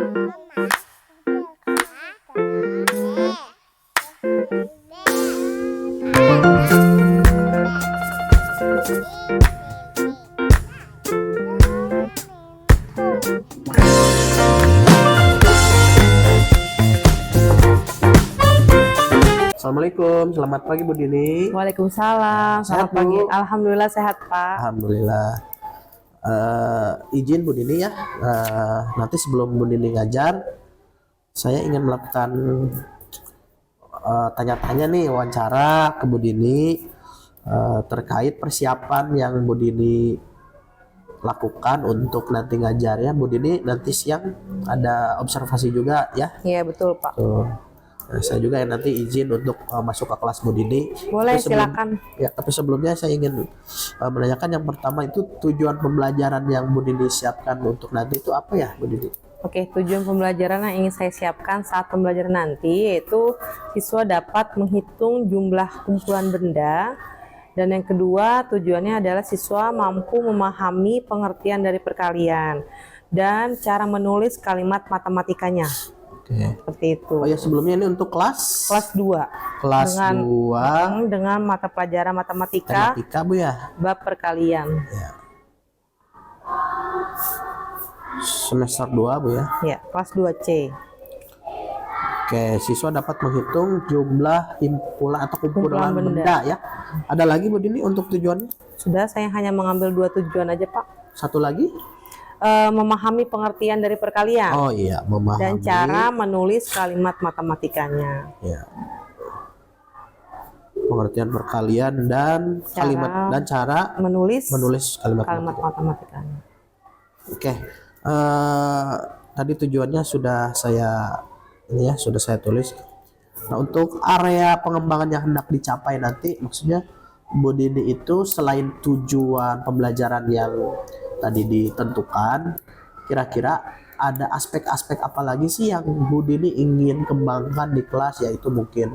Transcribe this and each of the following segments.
Assalamualaikum, selamat pagi Bu Dini. Waalaikumsalam, Sehat, selamat pagi. Bu? Alhamdulillah sehat Pak. Alhamdulillah. Izin Bu Dini ya, nanti sebelum Bu Dini ngajar, saya ingin melakukan tanya-tanya nih, wawancara ke Bu Dini terkait persiapan yang Bu Dini lakukan untuk nanti ngajarnya. Bu Dini nanti siang ada observasi juga ya. Iya betul Pak. Tuh. Nah, saya juga yang nanti izin untuk masuk ke kelas Bu Dini. Boleh Tapi silakan. Ya, tapi sebelumnya saya ingin menanyakan yang pertama itu tujuan pembelajaran yang Bu Dini siapkan untuk nanti itu apa ya Bu Dini? Oke, tujuan pembelajaran yang ingin saya siapkan saat pembelajaran nanti yaitu siswa dapat menghitung jumlah kumpulan benda, dan yang kedua tujuannya adalah siswa mampu memahami pengertian dari perkalian dan cara menulis kalimat matematikanya. Oke. Seperti itu. Oh ya, sebelumnya ini untuk kelas 2. Kelas dengan 2 dengan mata pelajaran matematika Bu ya. bab perkalian. Ya. Semester 2 Bu ya. Ya, kelas 2C. Oke, siswa dapat menghitung jumlah kumpulan benda ya. Ada lagi Bu Dini untuk tujuannya? Sudah, saya hanya mengambil 2 tujuan aja Pak. Satu lagi? Memahami pengertian dari perkalian. Oh iya, memahami. Dan cara menulis kalimat matematikanya. Ya. Pengertian perkalian dan cara menulis kalimat matematikanya. Oke. Tadi tujuannya sudah saya tulis. Nah, untuk area pengembangan yang hendak dicapai nanti, maksudnya Bu Dini itu selain tujuan pembelajaran yang tadi ditentukan, kira-kira ada aspek-aspek apa lagi sih yang Bu Dini ingin kembangkan di kelas, yaitu mungkin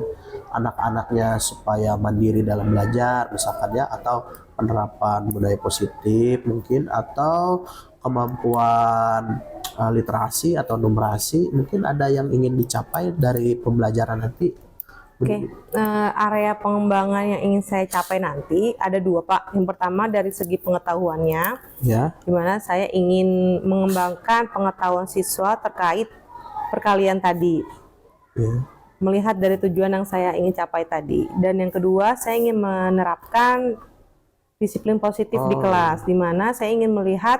anak-anaknya supaya mandiri dalam belajar misalkan ya, atau penerapan budaya positif mungkin, atau kemampuan literasi atau numerasi, mungkin ada yang ingin dicapai dari pembelajaran nanti. Oke, area pengembangan yang ingin saya capai nanti ada 2 Pak. Yang pertama dari segi pengetahuannya, Ya. dimana saya ingin mengembangkan pengetahuan siswa terkait perkalian tadi. Ya. Melihat dari tujuan yang saya ingin capai tadi. Dan yang kedua, saya ingin menerapkan disiplin positif di kelas, dimana saya ingin melihat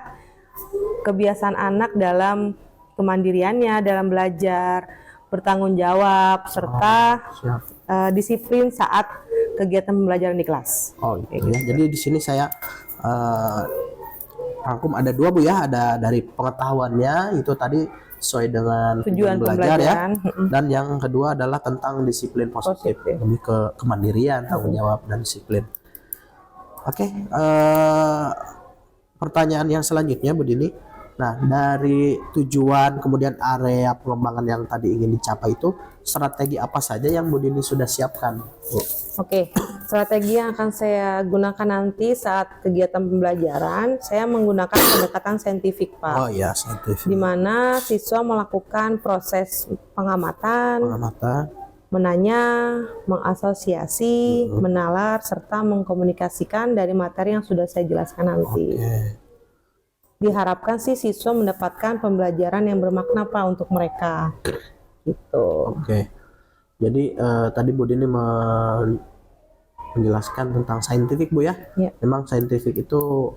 kebiasaan anak dalam kemandiriannya, dalam belajar, bertanggung jawab, serta disiplin saat kegiatan pembelajaran di kelas. Oh gitu ya. Jadi di sini saya rangkum ada 2 Bu ya, ada dari pengetahuannya itu tadi sesuai dengan tujuan belajar ya, dan yang kedua adalah tentang disiplin positif. Lebih ke kemandirian, tanggung jawab dan disiplin. Oke, pertanyaan yang selanjutnya Bu Dini. Nah, dari tujuan kemudian area pengembangan yang tadi ingin dicapai itu, strategi apa saja yang Bu Dini sudah siapkan, Bu? Oke, strategi yang akan saya gunakan nanti saat kegiatan pembelajaran, saya menggunakan pendekatan saintifik Pak. Oh iya, saintifik. Di mana siswa melakukan proses pengamatan, menanya, mengasosiasi, menalar, serta mengkomunikasikan dari materi yang sudah saya jelaskan nanti. Diharapkan sih siswa mendapatkan pembelajaran yang bermakna Pak untuk mereka. Gitu. Oke. Jadi tadi Bu Dini menjelaskan tentang saintifik Bu ya. Memang saintifik itu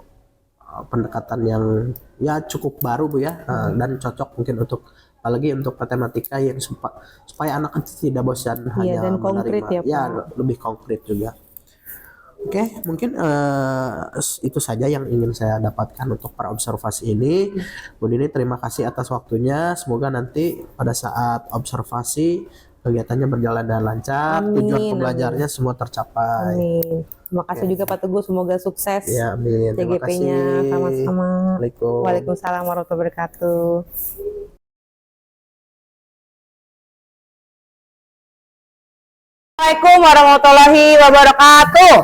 pendekatan yang ya cukup baru Bu ya, dan cocok mungkin untuk apalagi untuk matematika yang supaya anak itu tidak bosan hanya dan menerima. konkret ya Pak. Lebih konkret juga. Oke, mungkin itu saja yang ingin saya dapatkan untuk para observasi ini. Bu Dini, terima kasih atas waktunya. Semoga nanti pada saat observasi kegiatannya berjalan dengan lancar, tujuan pembelajarnya semua tercapai. Amin. Terima kasih juga Pak Teguh, semoga sukses. Ya, amin. Terima TGP-nya sama-sama. Waalaikumsalam warahmatullahi wabarakatuh. Assalamualaikum warahmatullahi wabarakatuh.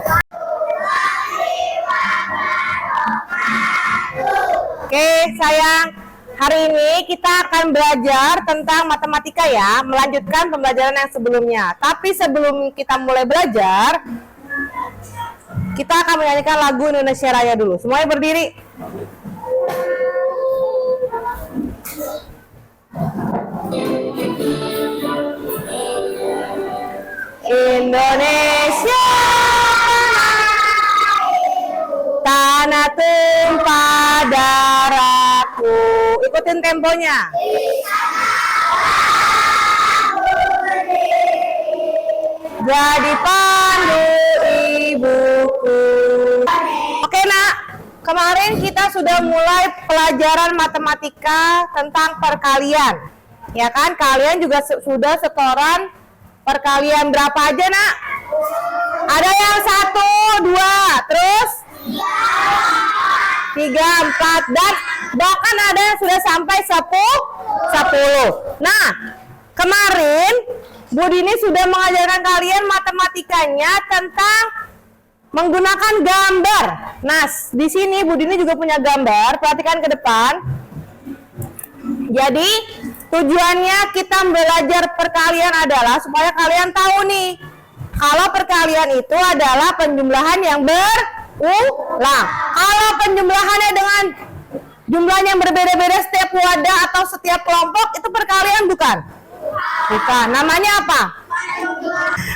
Oke sayang, Hari ini kita akan belajar tentang matematika ya, melanjutkan pembelajaran yang sebelumnya. Tapi sebelum kita mulai belajar, kita akan menyanyikan lagu Indonesia Raya dulu. Semuanya berdiri. Indonesia, tanah tumpah darahku. Ikutin temponya. Jadi pandu ibuku. Oke nak, kemarin kita sudah mulai pelajaran matematika tentang perkalian. Ya kan, kalian juga sudah setoran perkalian berapa aja nak? Ada yang 1, 2, terus 3, 4, dan bahkan ada yang sudah sampai 10. Nah, kemarin Bu Dini sudah mengajarkan kalian matematikanya tentang menggunakan gambar. Nah, di sini Bu Dini juga punya gambar. Perhatikan ke depan. Jadi, tujuannya kita belajar perkalian adalah supaya kalian tahu nih, kalau perkalian itu adalah penjumlahan yang berulang. Kalau penjumlahannya dengan jumlahnya yang berbeda-beda setiap wadah atau setiap kelompok, itu perkalian bukan? Bukan. Namanya apa?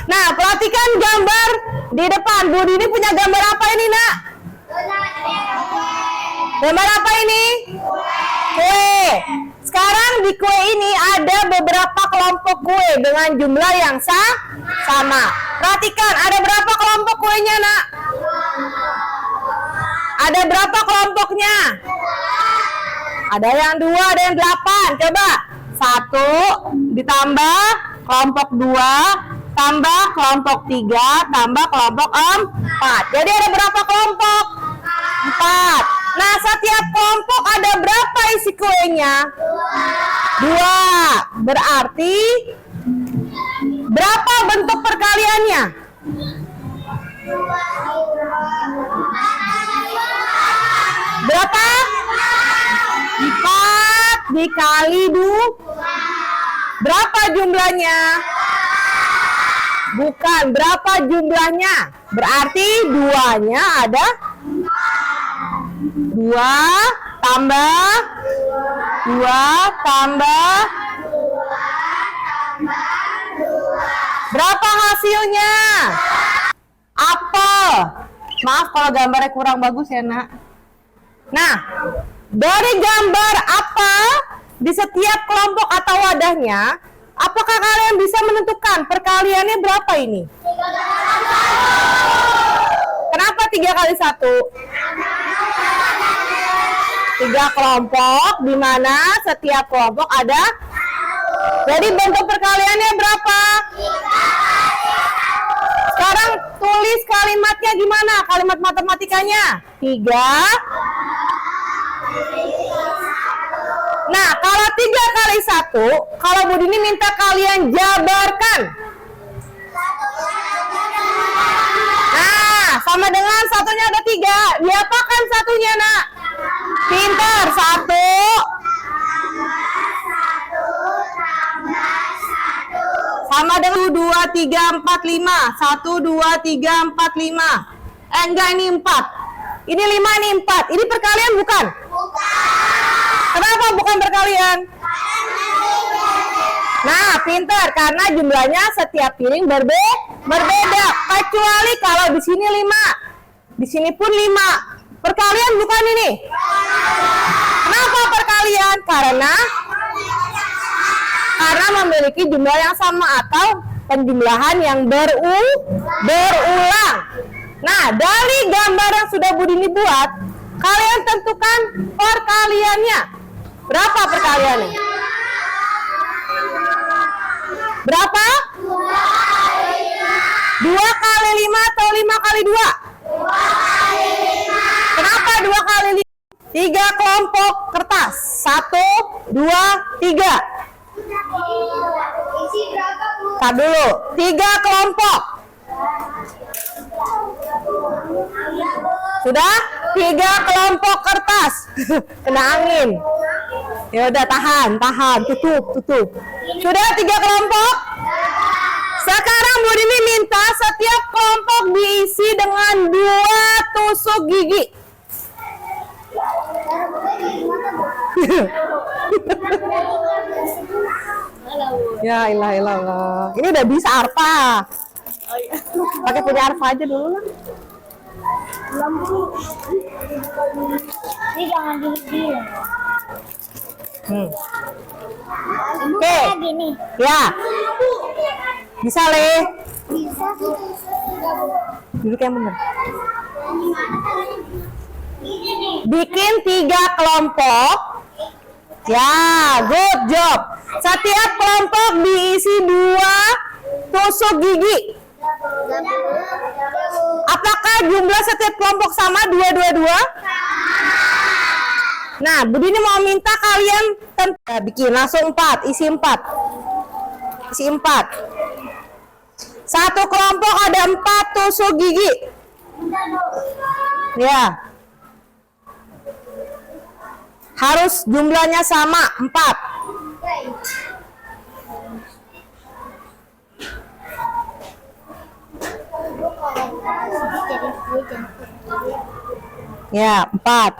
Nah, perhatikan gambar di depan. Bu Dini punya gambar apa ini, nak? Gambar apa ini? Kue. Sekarang di kue ini ada beberapa kelompok kue dengan jumlah yang sama. Perhatikan, ada berapa kelompok kuenya, nak? Ada berapa kelompoknya? Ada yang 2, ada yang 8. Coba. 1 ditambah kelompok 2, tambah kelompok 3, tambah kelompok 4. Jadi ada berapa kelompok? 4. Nah, setiap kelompok ada berapa isi kuenya? 2. Berarti berapa bentuk perkaliannya? Berapa? 4 dikali 2. Berapa jumlahnya? Bukan, berapa jumlahnya? Berarti 2-nya ada 2 tambah 2 tambah. Berapa hasilnya? Apel. Maaf kalau gambarnya kurang bagus ya, nak. Nah, dari gambar apel di setiap kelompok atau wadahnya, apakah kalian bisa menentukan perkaliannya berapa ini? Kenapa 3 kali 1? 3 kelompok, di mana setiap kelompok ada. Jadi bentuk perkaliannya berapa? Sekarang tulis kalimatnya gimana? Kalimat matematikanya 3. Nah, kalau 3 kali 1, kalau Bu Dini minta kalian jabarkan. Nah, sama dengan satunya ada 3. Diapakan satunya, nak? Pintar. 1 sama dengan 2, 3, 4, 5. 1, 2, 3, 4, 5. Enggak, ini 4. Ini 5, ini 4. Ini perkalian bukan? Kenapa bukan perkalian? Nah, pintar, karena jumlahnya setiap piring berbeda. Kecuali kalau di sini 5. Di sini pun 5. Perkalian bukan ini? Kenapa perkalian? Karena memiliki jumlah yang sama atau penjumlahan yang berulang. Nah, dari gambar yang sudah Bu Dini buat, kalian tentukan perkaliannya. Berapa perkaliannya? Berapa? 2 kali 5 atau 5 kali 2? Kenapa 2 kali 5? 3 kelompok kertas. 1, 2, 3. Tar dulu. 3 kelompok. Sudah? 3 kelompok kertas. Kena angin. Ya udah, tahan, tutup. Sudah 3 kelompok? Sekarang Bu Dini minta setiap kelompok diisi dengan 2 tusuk gigi. Ya ilah ilah. Ini udah bisa Arfa. Pakai punya Arfa aja dulu lah. Ini jangan dihidupin. Oke. Gini. Ya. Bisa, Le. Bisa. Duduk yang bener. Bikin 3 kelompok. Ya, good job. Setiap kelompok diisi 2 tusuk gigi. Apakah jumlah setiap kelompok sama 2? Nah, Bu Dini mau minta kalian bikin langsung 4, isi 4. Satu kelompok ada 4 tusuk gigi. Ya. Harus jumlahnya sama, 4. Ya, 4.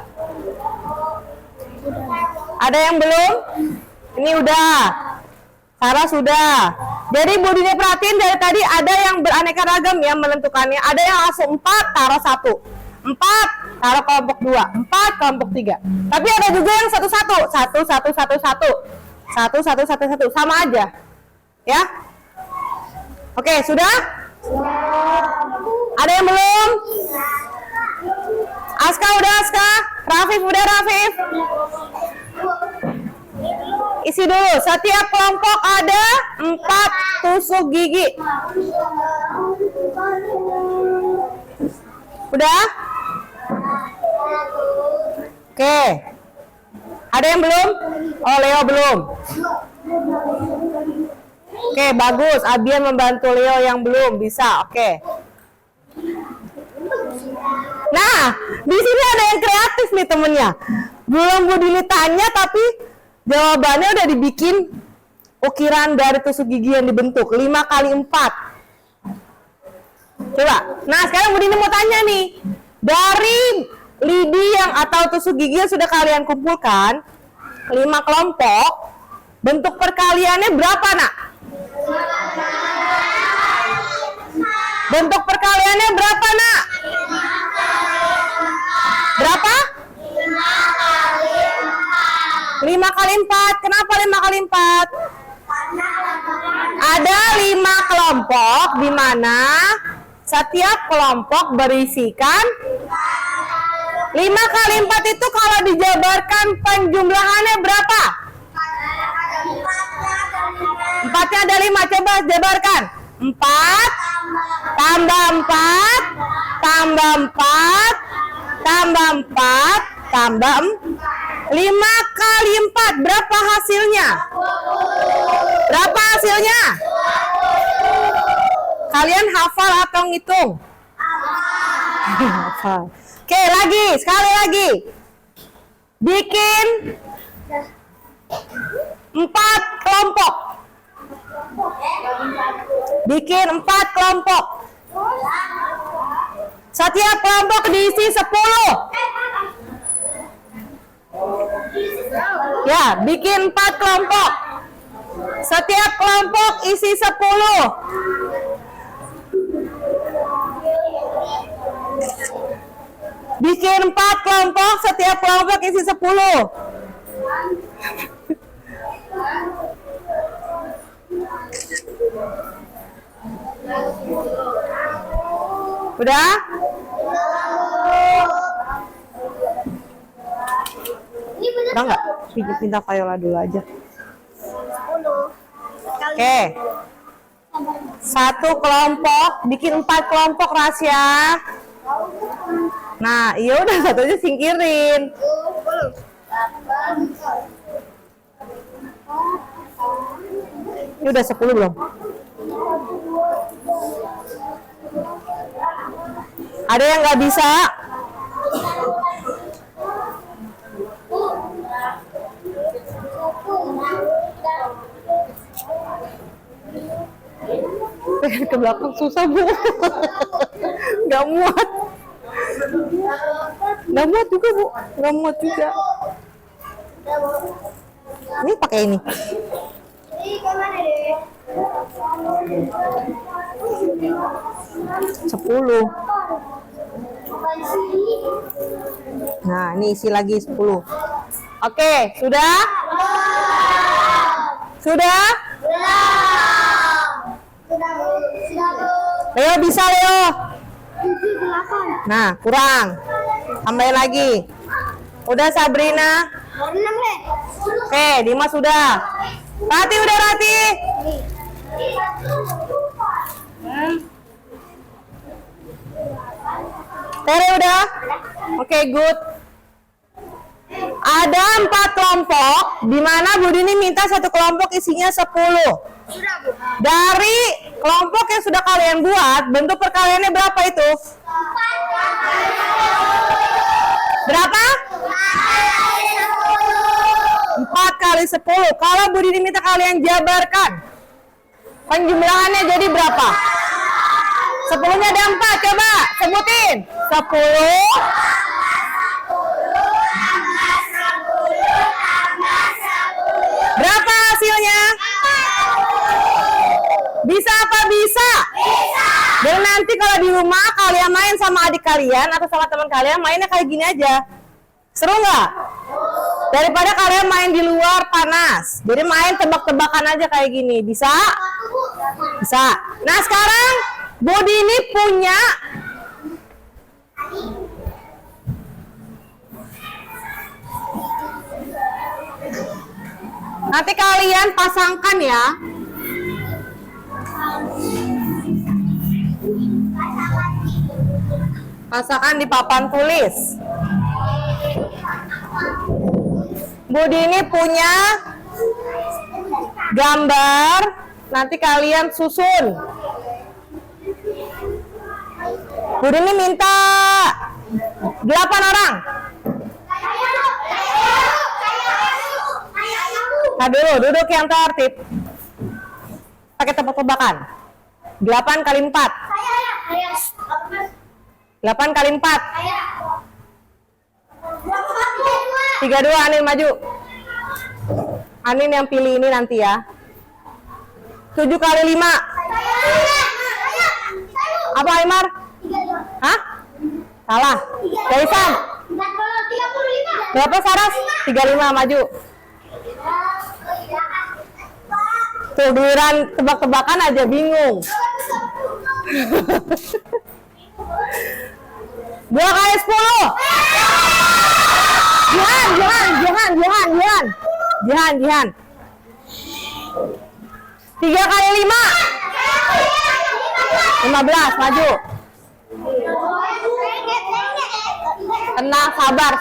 Ada yang belum? Ini udah. Sarah sudah. Jadi Bu Dini perhatiin dari tadi ada yang beraneka ragam ya menentukannya. Ada yang langsung 4 taruh 1. 4 taruh kelompok 2. 4 kelompok 3. Tapi ada juga yang 1-1. 1 sama aja. Ya. Oke, sudah? Ada yang belum? Aska udah, Aska. Rafif udah, Rafif. Isi dulu. Setiap kelompok ada 4 tusuk gigi. Udah? Oke. Ada yang belum? Oh, Leo belum. Oke, bagus. Abian membantu Leo yang belum. Bisa, oke. Nah, di sini ada yang kreatif nih temennya. Belum Bu Dini tanya, tapi jawabannya udah dibikin ukiran dari tusuk gigi yang dibentuk. 5 kali 4. Coba. Nah, sekarang Bu Dini mau tanya nih. Dari lidi yang atau tusuk gigi yang sudah kalian kumpulkan, 5 kelompok, bentuk perkaliannya berapa, Nak? Bentuk perkaliannya berapa, Nak? Berapa? 5 kali 4. Kenapa 5 kali 4? Ada 5 kelompok di mana setiap kelompok berisikan 5 kali 4 itu kalau dijabarkan penjumlahannya berapa? 4-nya ada 5. Coba jabarkan. 4 tambah 4 tambah 4 tambah 4 tambah 5 kali 4. Berapa hasilnya? Berapa hasilnya? Kalian hafal atau ngitung? Hafal. Oke, lagi. Sekali lagi. Bikin 4 kelompok. Bikin 4 kelompok. Setiap kelompok diisi 10. Ya, bikin 4 kelompok. Setiap kelompok isi 10. Bikin 4 kelompok, setiap kelompok isi 10. Udah? Udah nggak? Pindah Viola dulu aja. Oke. 1 kelompok, bikin 4 kelompok rahasia. Nah, iya udah, satunya singkirin. Ini udah 10 belum? Ada yang nggak bisa? Saya ke belakang susah Bu. Nggak muat. Nggak muat juga Bu. Nggak muat juga. Ini pakai ini. 10. Nah, ini isi lagi 10. Oke, sudah? Sudah? Leo bisa, Leo. Nah, kurang. Tambahin lagi. Udah, Sabrina. Oke, Dimas sudah. Rati udah, Rati. Tere udah? Oke, good. Ada 4 kelompok, di mana Bu Dini minta satu kelompok isinya 10. Dari kelompok yang sudah kalian buat, bentuk perkaliannya berapa itu? Berapa? 4 kali 10. Kalau Bu Dini minta kalian jabarkan, penjumlahannya jadi berapa? 10-nya ada 4, coba sebutin. 10. Berapa hasilnya? Bisa apa bisa? Bisa. Dan nanti kalau di rumah kalian main sama adik kalian atau sama teman kalian, mainnya kayak gini aja. Seru nggak? Daripada kalian main di luar panas. Jadi main tebak-tebakan aja kayak gini. Bisa? Bisa. Nah sekarang Budi ini punya nanti kalian pasangkan ya. Pasangkan di papan tulis. Budi ini punya gambar, nanti kalian susun. Budi ini minta 8 orang. Nah dulu, duduk yang tertib. Pakai tebak-tebakan. 8 kali 4. 8 kali 4. 32, Anin maju. Anin yang pilih ini nanti ya. 7 kali 5. Apa Aymar? Hah? Salah. Daisan. Berapa Saras? 35, maju. Tuh, giliran tebak-tebakan aja bingung. 2 kali 10. Jihan. 3 kali 5. 15, maju. Tenang, sabar.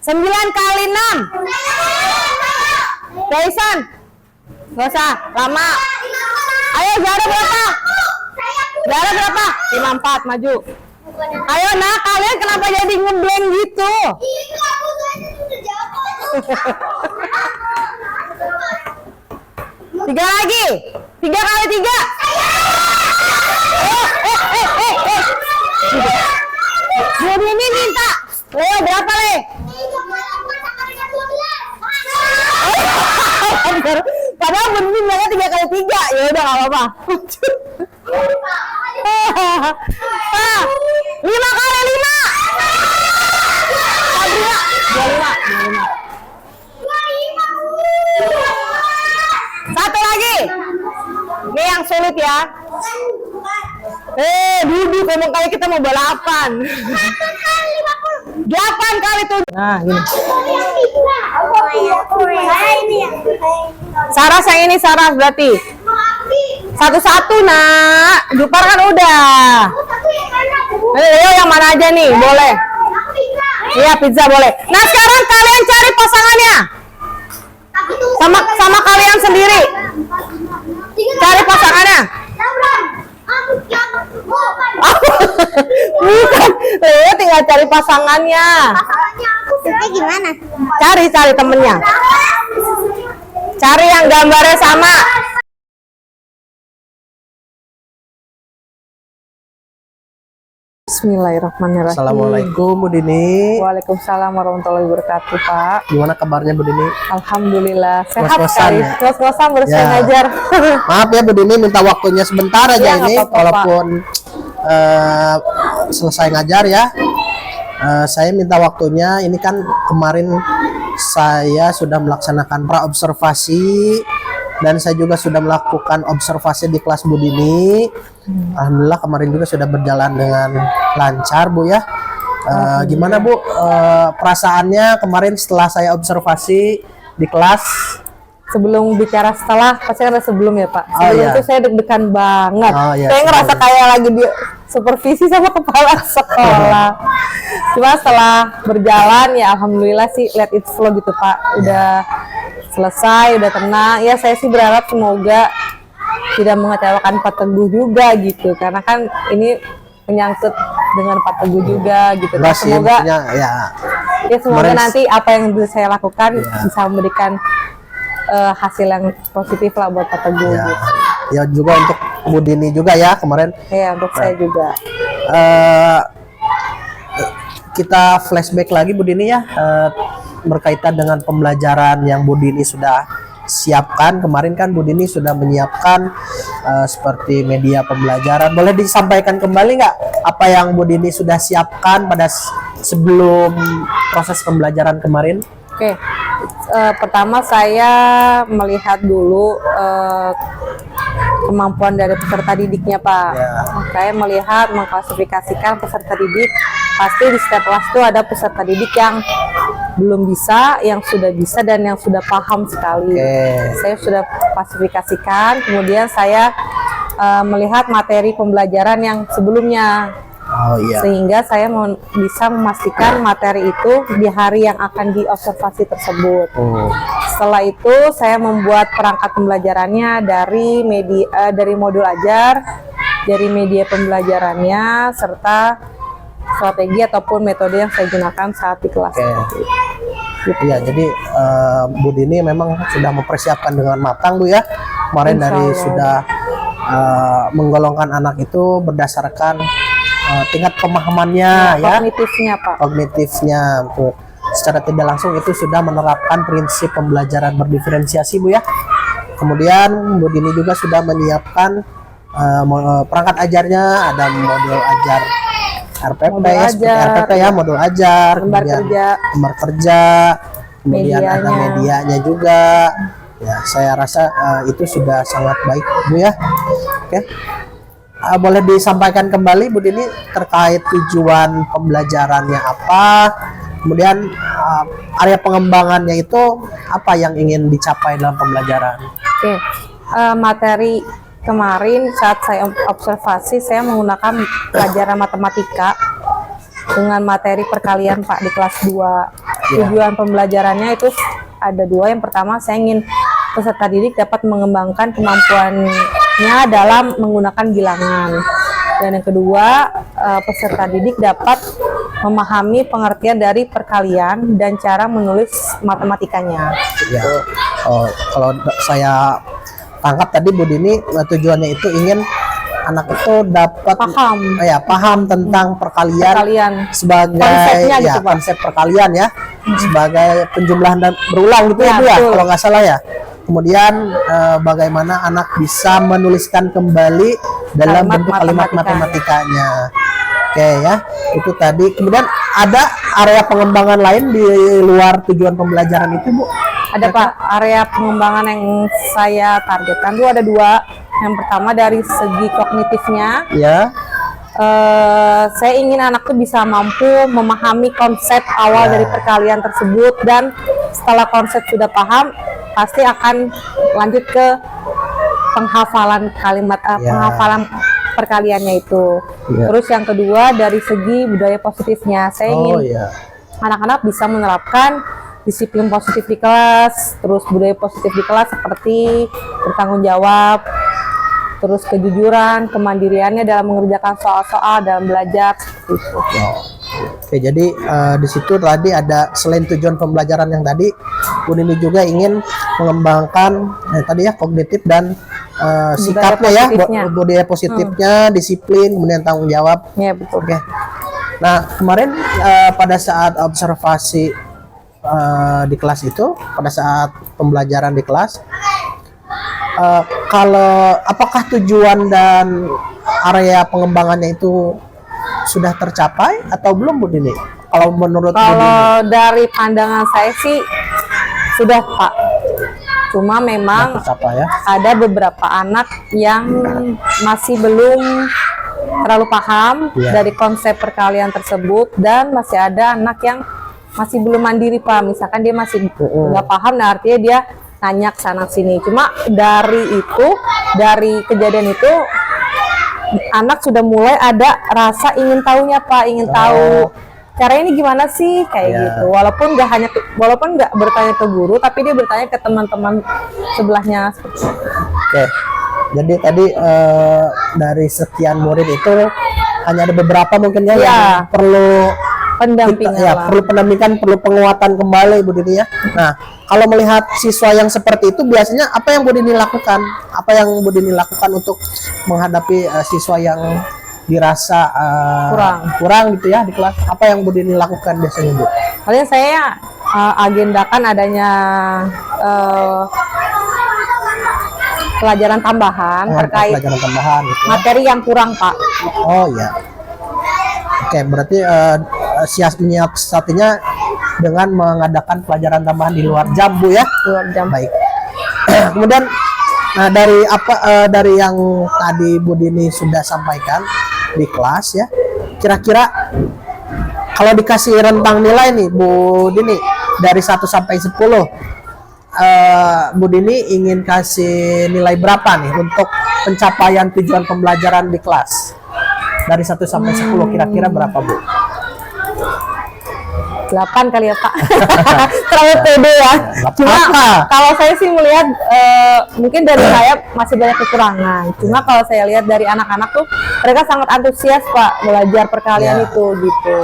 9 kali 6. Daisan. Gak usah, lama. Ayo, Zara berapa? 54, maju. Ayo nak, kalian kenapa jadi ngeblank gitu? 3 lagi. 3 kali 3. Jadi ini minta. Leo berapa Le? Padahal bener banget 3 kali 3. Ya udah nggak apa-apa. 5 kali 5. Sabrina. 25. Satu lagi. Ini yang sulit ya. Duduk ngomong kali kita mau balapan. 8 kali 7. Nah, gini. Saras yang ini Saras berarti. Satu-satu nak. Jupar kan udah. Leo yang mana aja nih? Boleh. Iya, pizza boleh. Nah, sekarang kalian cari pasangannya. Sama kalian sendiri. Cari pasangannya. Bukan. Leo tinggal cari pasangannya. Pasangannya aku gimana? Cari temennya. Cari yang gambarnya sama. Bismillahirrahmanirrahim. Assalamualaikum Bu Dini. Waalaikumsalam warahmatullahi wabarakatuh, Pak. Gimana kabarnya Bu Dini? Alhamdulillah sehat Ngos-ngosan sekali. ya? Ngos-ngosan baru saya Ya. ngajar. Maaf ya Bu Dini, minta waktunya sebentar aja Ya, ini, nggak apa-apa, walaupun selesai ngajar ya. Saya minta waktunya, ini kan kemarin saya sudah melaksanakan pra-observasi dan saya juga sudah melakukan observasi di kelas Bu Dini. Alhamdulillah kemarin juga sudah berjalan dengan lancar Bu ya. Gimana Bu perasaannya kemarin setelah saya observasi di kelas? Sebelum bicara setelah, pasti ada sebelum ya Pak. Oh, Sebelum iya. itu saya deg-degan banget. Oh, iya, Saya ngerasa sebelum. kayak lagi di supervisi sama kepala sekolah. Cuma setelah berjalan ya alhamdulillah sih let it flow gitu Pak. Udah selesai, udah tenang. Ya saya sih berharap semoga tidak mengecewakan Pak Teguh juga gitu. Karena kan ini menyangkut dengan Pak Teguh juga gitu. Enggak sih, Semoga maksudnya ya semoga kemarin- nanti apa yang bisa saya lakukan Ya. bisa memberikan hasil yang positif lah buat Pak Teguh ya, gitu. ya juga untuk Bu Dini juga ya kemarin. Ya untuk saya juga. eh kita flashback lagi Bu Dini ya, berkaitan dengan pembelajaran yang Bu Dini sudah siapkan. Kemarin kan Bu Dini sudah menyiapkan seperti media pembelajaran. Boleh disampaikan kembali nggak apa yang Bu Dini sudah siapkan pada sebelum proses pembelajaran kemarin? Oke, pertama saya melihat dulu kemampuan dari peserta didiknya Pak. Ya. Saya melihat mengklasifikasikan peserta didik. Pasti di setiap kelas itu ada peserta didik yang belum bisa, yang sudah bisa, dan yang sudah paham sekali. Oke. Saya sudah klasifikasikan, kemudian saya melihat materi pembelajaran yang sebelumnya. Oh iya. Sehingga saya bisa memastikan materi itu di hari yang akan diobservasi tersebut. Oh. Setelah itu saya membuat perangkat pembelajarannya dari dari modul ajar, dari media pembelajarannya, serta strategi ataupun metode yang saya gunakan saat di kelas. Oke. Iya, jadi Bu Dini memang sudah mempersiapkan dengan matang Bu ya. Kemarin Insya dari Allah. sudah menggolongkan anak itu berdasarkan tingkat pemahamannya ya, Kognitifnya Pak. kognitifnya. Betul. Secara tidak langsung itu sudah menerapkan prinsip pembelajaran berdiferensiasi Bu ya. Kemudian Bu Dini juga sudah menyiapkan perangkat ajarnya, ada modul ajar RPP Modul ya, seperti ajar, RPP ya, modul ajar, lembar kemudian kerja, lembar kerja, kemudian ada medianya. medianya juga. Ya, saya rasa itu sudah sangat baik Bu ya. Oke. Boleh disampaikan kembali Bu Dini terkait tujuan pembelajarannya apa, kemudian area pengembangannya itu apa yang ingin dicapai dalam pembelajaran? Oke, materi kemarin saat saya observasi saya menggunakan pelajaran matematika dengan materi perkalian Pak di kelas 2. Tujuan pembelajarannya itu ada dua. Yang pertama saya ingin peserta didik dapat mengembangkan kemampuannya dalam menggunakan bilangan. Dan yang kedua, peserta didik dapat memahami pengertian dari perkalian dan cara menulis matematikanya. Ya. Oh, kalau saya tangkap tadi Bu Dini tujuannya itu ingin anak itu dapat paham tentang perkalian sebagai Konsepnya ya gitu, Pak. konsep perkalian ya, sebagai penjumlahan dan berulang gitu ya Bu ya, betul. kalau nggak salah ya. Kemudian bagaimana anak bisa menuliskan kembali dalam Kalimat bentuk kalimat matematikanya. matematikanya. Oke ya, itu tadi. Kemudian ada area pengembangan lain di luar tujuan pembelajaran itu Bu? Ada Pak, area pengembangan yang saya targetkan itu ada dua. Yang pertama dari segi kognitifnya, Ya. saya ingin anak tuh bisa mampu memahami konsep awal dari perkalian tersebut, dan setelah konsep sudah paham, pasti akan lanjut ke penghafalan kalimat, penghafalan perkaliannya itu. Ya. Terus yang kedua dari segi budaya positifnya, saya ingin anak-anak bisa menerapkan disiplin positif di kelas, terus budaya positif di kelas seperti bertanggung jawab, terus kejujuran, kemandiriannya dalam mengerjakan soal-soal dalam belajar seperti itu. Oke, jadi di situ tadi ada selain tujuan pembelajaran yang tadi, Bu Nini juga ingin mengembangkan tadi ya kognitif dan sikapnya ya, positifnya. budaya positifnya, disiplin, kemudian tanggung jawab. Ya betul. Oke. Nah, kemarin pada saat observasi di kelas itu, pada saat pembelajaran di kelas, kalau apakah tujuan dan area pengembangannya itu sudah tercapai atau belum, Bu Nini? Kalau menurut Bu Nini? Kalau dari pandangan saya sih sudah, Pak. Cuma memang Tercapai ya? ada beberapa anak yang masih belum terlalu paham Iya. dari konsep perkalian tersebut, dan masih ada anak yang masih belum mandiri, Pak. Misalkan dia masih nggak paham, nah artinya dia nanya ke sana sini. Cuma dari kejadian itu anak sudah mulai ada rasa ingin tahunya, Pak, ingin tahu cara ini gimana sih kayak Iya. gitu. Walaupun nggak bertanya ke guru, tapi dia bertanya ke teman-teman sebelahnya. Oke. Jadi tadi dari sekian murid itu hanya ada beberapa mungkin ya Iya. yang perlu Pendampingan ya, lah. perlu pendampingan, perlu penguatan kembali, Bu Dini ya. Nah, kalau melihat siswa yang seperti itu biasanya apa yang Bu Dini lakukan? Apa yang Bu Dini lakukan untuk menghadapi siswa yang dirasa kurang gitu ya di kelas? Apa yang Bu Dini lakukan biasanya, Bu? Paling saya agendakan adanya pelajaran tambahan terkait Pelajaran tambahan gitu ya. materi yang kurang, Pak. Oh ya. Oke, berarti siasatinya dengan mengadakan pelajaran tambahan di luar jam, Bu ya. Luar jam. Baik. Kemudian dari yang tadi Bu Dini sudah sampaikan di kelas ya. Kira-kira kalau dikasih rentang nilai nih Bu Dini dari 1 sampai 10, Bu Dini ingin kasih nilai berapa nih untuk pencapaian tujuan pembelajaran di kelas? Dari 1 sampai 10 kira-kira berapa, Bu? 8 kali ya, Pak. Terlalu pede ya. Cuma Apa? kalau saya sih melihat mungkin dari saya masih banyak kekurangan. Cuma kalau saya lihat dari anak-anak tuh mereka sangat antusias, Pak, belajar perkalian Ya. itu gitu.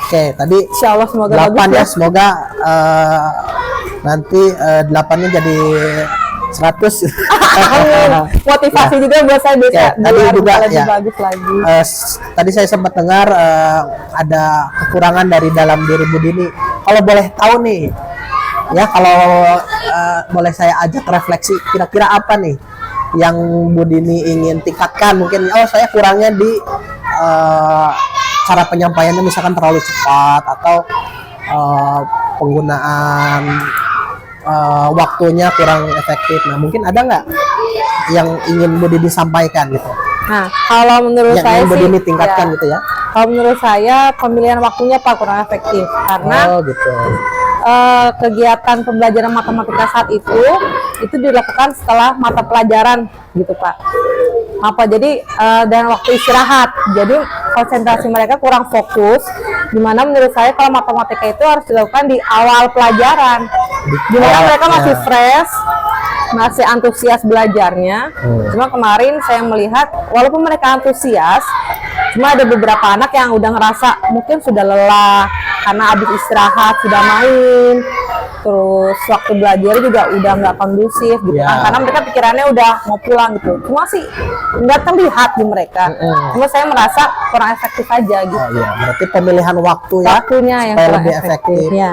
Oke, tadi Insya Allah semoga 8 bagus ya, ya. semoga nanti 8-nya jadi 100. Motivasi juga buat saya bisa Ya, tadi biar juga, lebih ya. bagus lagi. Tadi saya sempat dengar ada kekurangan dari dalam diri Bu Dini. Kalau boleh tahu nih, ya kalau boleh saya ajak refleksi, kira-kira apa nih yang Bu Dini ingin tingkatkan? Mungkin saya kurangnya di cara penyampaiannya, misalkan terlalu cepat atau penggunaan waktunya kurang efektif. Nah, mungkin ada nggak yang ingin Bu Dini sampaikan gitu? Nah, kalau menurut Yang saya ingin Bu sih Dini tingkatkan ya, gitu ya? kalau menurut saya pemilihan waktunya, Pak, kurang efektif karena Oh gitu. kegiatan pembelajaran matematika saat itu dilakukan setelah mata pelajaran gitu, Pak. Jadi dan waktu istirahat, jadi konsentrasi mereka kurang fokus, dimana menurut saya kalau matematika itu harus dilakukan di awal pelajaran, dimana mereka masih fresh, masih antusias belajarnya. Cuma kemarin saya melihat walaupun mereka antusias, cuma ada beberapa anak yang udah ngerasa mungkin sudah lelah karena habis istirahat sudah main, terus waktu belajar juga udah nggak kondusif gitu Ya. kan, karena mereka pikirannya udah mau pulang gitu. Cuma sih nggak terlihat di mereka. Cuma saya merasa kurang efektif aja gitu. Oh iya, berarti pemilihan waktu ya Waktunya yang supaya kurang lebih efektif. efektif. Ya.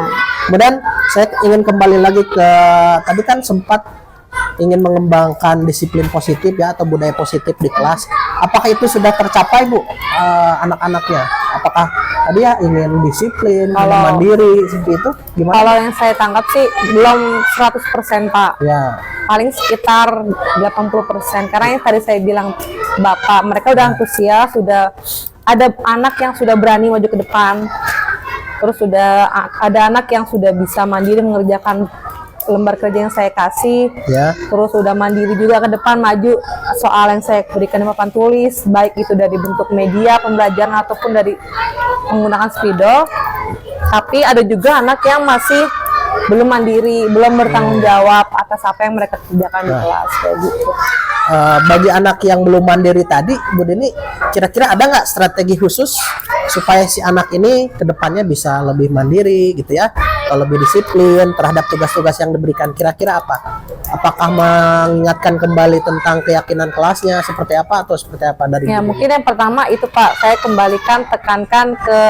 Kemudian saya ingin kembali lagi ke tadi kan sempat ingin mengembangkan disiplin positif ya atau budaya positif di kelas. Apakah itu sudah tercapai, Bu, anak-anaknya? Apakah tadi ya ingin disiplin, ingin Kalau- mandiri seperti itu? Gimana? Kalau yang saya tangkap sih belum 100%, Pak. Ya, Paling sekitar 80%, karena yang tadi saya bilang Bapak, mereka udah antusias, sudah ada anak yang sudah berani maju ke depan, terus sudah ada anak yang sudah bisa mandiri mengerjakan lembar kerja yang saya kasih, ya. terus sudah mandiri juga ke depan maju soal yang saya berikan di papan tulis, baik itu dari bentuk media pembelajaran ataupun dari menggunakan spidol. Tapi ada juga anak yang masih belum mandiri, belum bertanggung jawab atas apa yang mereka kerjakan di kelas kayak gitu. Bagi anak yang belum mandiri tadi, Bu Dini, kira-kira ada nggak strategi khusus supaya si anak ini kedepannya bisa lebih mandiri gitu ya, atau lebih disiplin terhadap tugas-tugas yang diberikan. Kira-kira apa? Apakah mengingatkan kembali tentang keyakinan kelasnya seperti apa atau seperti apa dari Ya, Bu Dini? mungkin yang pertama itu Pak, saya kembalikan tekankan ke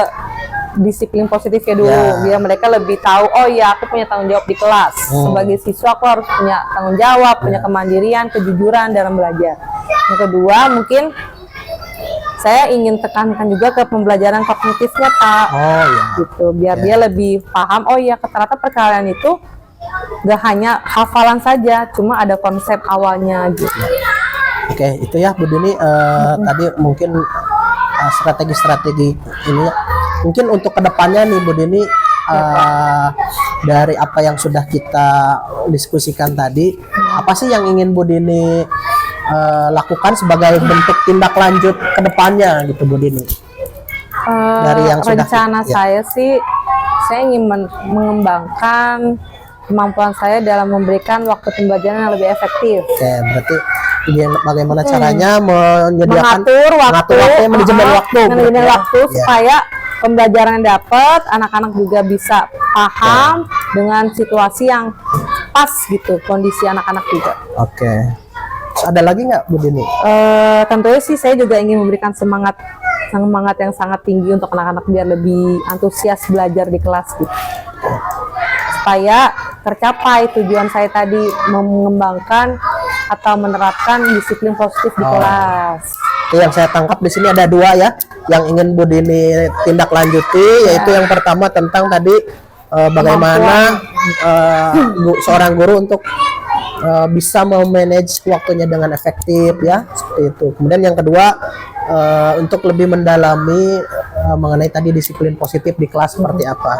disiplin positifnya dulu, Ya. biar mereka lebih tahu, oh ya aku punya tanggung jawab di kelas. Sebagai siswa aku harus punya tanggung jawab, punya kemandirian, kejujuran dalam belajar. Yang kedua, mungkin saya ingin tekankan juga ke pembelajaran kognitifnya Pak, Oh ya. gitu, biar dia lebih paham, oh ya ternyata perkalian itu gak hanya hafalan saja, cuma ada konsep awalnya gitu. Oke, itu ya Bu Dini, tadi mungkin strategi-strategi ini ya. Mungkin untuk kedepannya nih Bu Dini, dari apa yang sudah kita diskusikan tadi, apa sih yang ingin Bu Dini lakukan sebagai bentuk tindak lanjut kedepannya gitu Bu Dini? Dari yang sudah Rencana ya. saya sih, saya ingin mengembangkan kemampuan saya dalam memberikan waktu pembelajaran yang lebih efektif. Oke, berarti bagaimana caranya menyediakan Mengatur waktu, manajemen waktu, manajemen berarti ya. waktu Ya. supaya pembelajaran dapat, anak-anak juga bisa paham dengan situasi yang pas gitu, kondisi anak-anak juga. Oke. Terus ada lagi nggak Bu Dini? Tentunya sih saya juga ingin memberikan semangat yang sangat tinggi untuk anak-anak biar lebih antusias belajar di kelas gitu. Supaya tercapai tujuan saya tadi, mengembangkan atau menerapkan disiplin positif di kelas. Itu yang saya tangkap di sini ada dua ya, yang ingin Bu Dini tindak lanjuti, yaitu yang pertama tentang tadi bagaimana seorang guru untuk bisa memanage waktunya dengan efektif ya, seperti itu. Kemudian yang kedua, untuk lebih mendalami mengenai tadi disiplin positif di kelas seperti apa.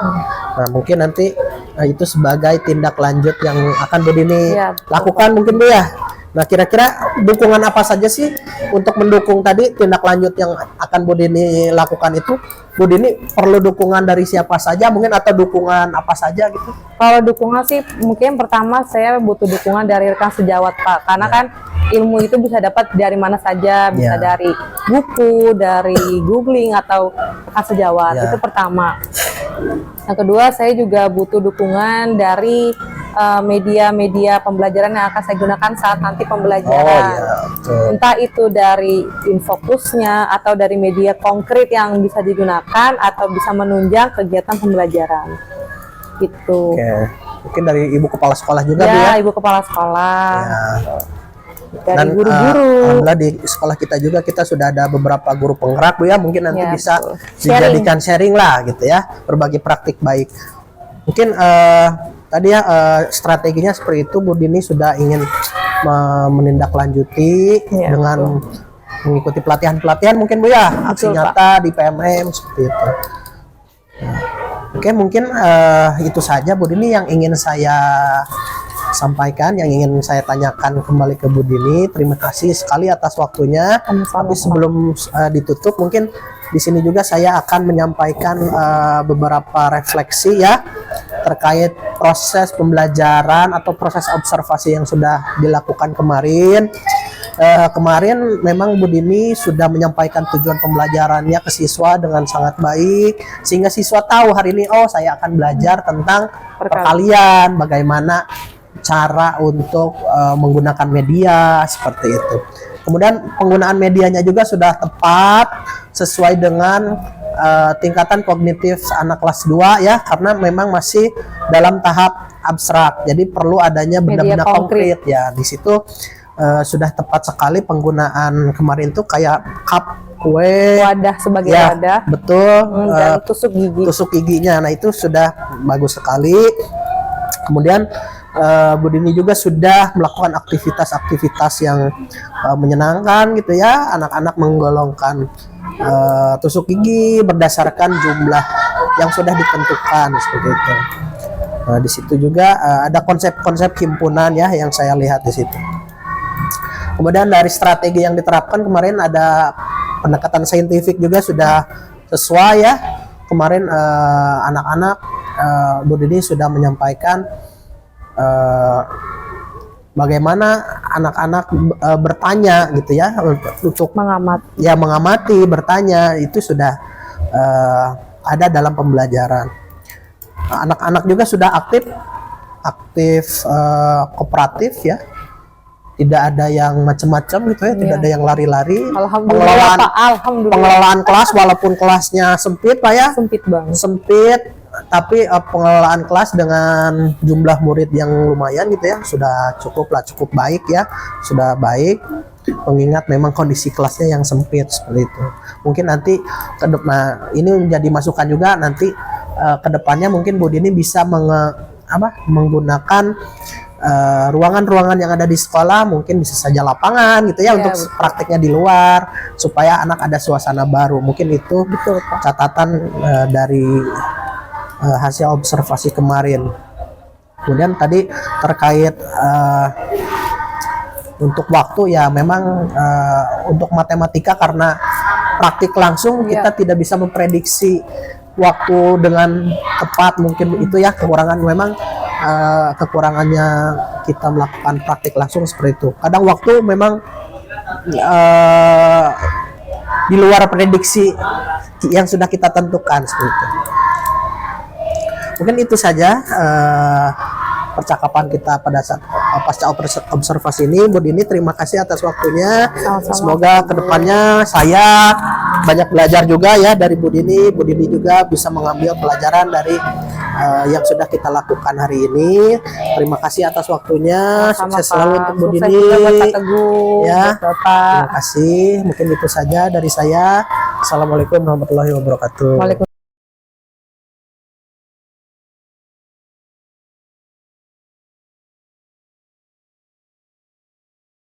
Nah, mungkin nanti itu sebagai tindak lanjut yang akan Bu Dini Ya, lakukan mungkin Bu ya. Nah, kira-kira dukungan apa saja sih untuk mendukung tadi tindak lanjut yang akan Bu Dini lakukan itu? Bu Dini perlu dukungan dari siapa saja mungkin, atau dukungan apa saja gitu? Kalau dukungan sih mungkin pertama saya butuh dukungan dari rekan sejawat Pak, karena kan ilmu itu bisa dapat dari mana saja, bisa Ya. dari buku, dari googling atau rekan sejawat. Ya. Itu pertama. Yang kedua, saya juga butuh dukungan dari media-media pembelajaran yang akan saya gunakan saat nanti pembelajaran. Oh iya, betul. Entah itu dari infokusnya atau dari media konkret yang bisa digunakan atau bisa menunjang kegiatan pembelajaran. Gitu. Oke, mungkin dari ibu kepala sekolah juga Bu Ya, ya. ibu kepala sekolah, Ya. dari Dan guru-guru. alhamdulillah di sekolah kita juga kita sudah ada beberapa guru penggerak Bu ya, mungkin nanti Ya, bisa betul. dijadikan sharing lah gitu ya, berbagi praktik baik. Mungkin tadi ya strateginya seperti itu, Bu Dini sudah ingin menindaklanjuti Ya, dengan mengikuti pelatihan-pelatihan mungkin Bu ya, aksi Betul, nyata di PMM seperti itu. Nah, oke, mungkin itu saja Bu Dini yang ingin saya sampaikan, yang ingin saya tanyakan kembali ke Bu Dini. Terima kasih sekali atas waktunya. Sama-sama. Tapi sebelum ditutup, mungkin di sini juga saya akan menyampaikan beberapa refleksi ya terkait proses pembelajaran atau proses observasi yang sudah dilakukan kemarin. Kemarin memang Bu Dini sudah menyampaikan tujuan pembelajarannya ke siswa dengan sangat baik, sehingga siswa tahu hari ini, oh saya akan belajar tentang perkalian, bagaimana cara untuk menggunakan media seperti itu. Kemudian penggunaan medianya juga sudah tepat sesuai dengan tingkatan kognitif anak kelas 2 ya, karena memang masih dalam tahap abstrak. Jadi perlu adanya benda-benda Media konkret. konkret ya. Di situ sudah tepat sekali penggunaan kemarin tuh kayak cup kue, Wadah sebagai ya, wadah, betul, dan tusuk gigi. tusuk giginya. Nah, itu sudah bagus sekali. Kemudian Bu Dini juga sudah melakukan aktivitas-aktivitas yang menyenangkan gitu ya. Anak-anak menggolongkan tusuk gigi berdasarkan jumlah yang sudah ditentukan seperti itu. Nah, di situ juga ada konsep-konsep himpunan ya yang saya lihat di situ. Kemudian dari strategi yang diterapkan kemarin ada pendekatan saintifik juga sudah sesuai ya. Kemarin anak-anak Bu Dini sudah menyampaikan bagaimana anak-anak bertanya gitu ya, untuk Mengamat. ya mengamati, bertanya, itu sudah ada dalam pembelajaran. Anak-anak juga sudah aktif kooperatif ya, tidak ada yang macam-macam gitu ya, tidak ada yang lari-lari. Alhamdulillah Pak, alhamdulillah. Pengelolaan kelas walaupun kelasnya sempit Pak ya, Sempit banget. sempit, tapi pengelolaan kelas dengan jumlah murid yang lumayan gitu ya, sudah cukup baik ya, sudah baik, mengingat memang kondisi kelasnya yang sempit seperti itu. Mungkin nanti nah ini menjadi masukan juga nanti kedepannya mungkin Bu Dini bisa menggunakan ruangan-ruangan yang ada di sekolah, mungkin bisa saja lapangan gitu ya, Iya, untuk betul. prakteknya di luar supaya anak ada suasana baru. Mungkin itu Betul Pak. catatan dari hasil observasi kemarin. Kemudian tadi terkait untuk waktu ya, memang untuk matematika karena praktik langsung Iya. kita tidak bisa memprediksi waktu dengan tepat, mungkin itu ya kekurangan, memang kekurangannya kita melakukan praktik langsung seperti itu. Kadang waktu memang di luar prediksi yang sudah kita tentukan seperti itu. Mungkin itu saja percakapan kita pada saat pasca observasi ini. Bu Dini, terima kasih atas waktunya. Sama-sama. Semoga kedepannya saya banyak belajar juga ya dari Bu Dini. Bu Dini juga bisa mengambil pelajaran dari yang sudah kita lakukan hari ini. Terima kasih atas waktunya. Sama-sama, Sukses selalu untuk Bu Sukses Dini. juga buat Pak Teguh, Ya. buat Bapak. Terima kasih. Mungkin itu saja dari saya. Assalamualaikum warahmatullahi wabarakatuh. Waalaikumsalam.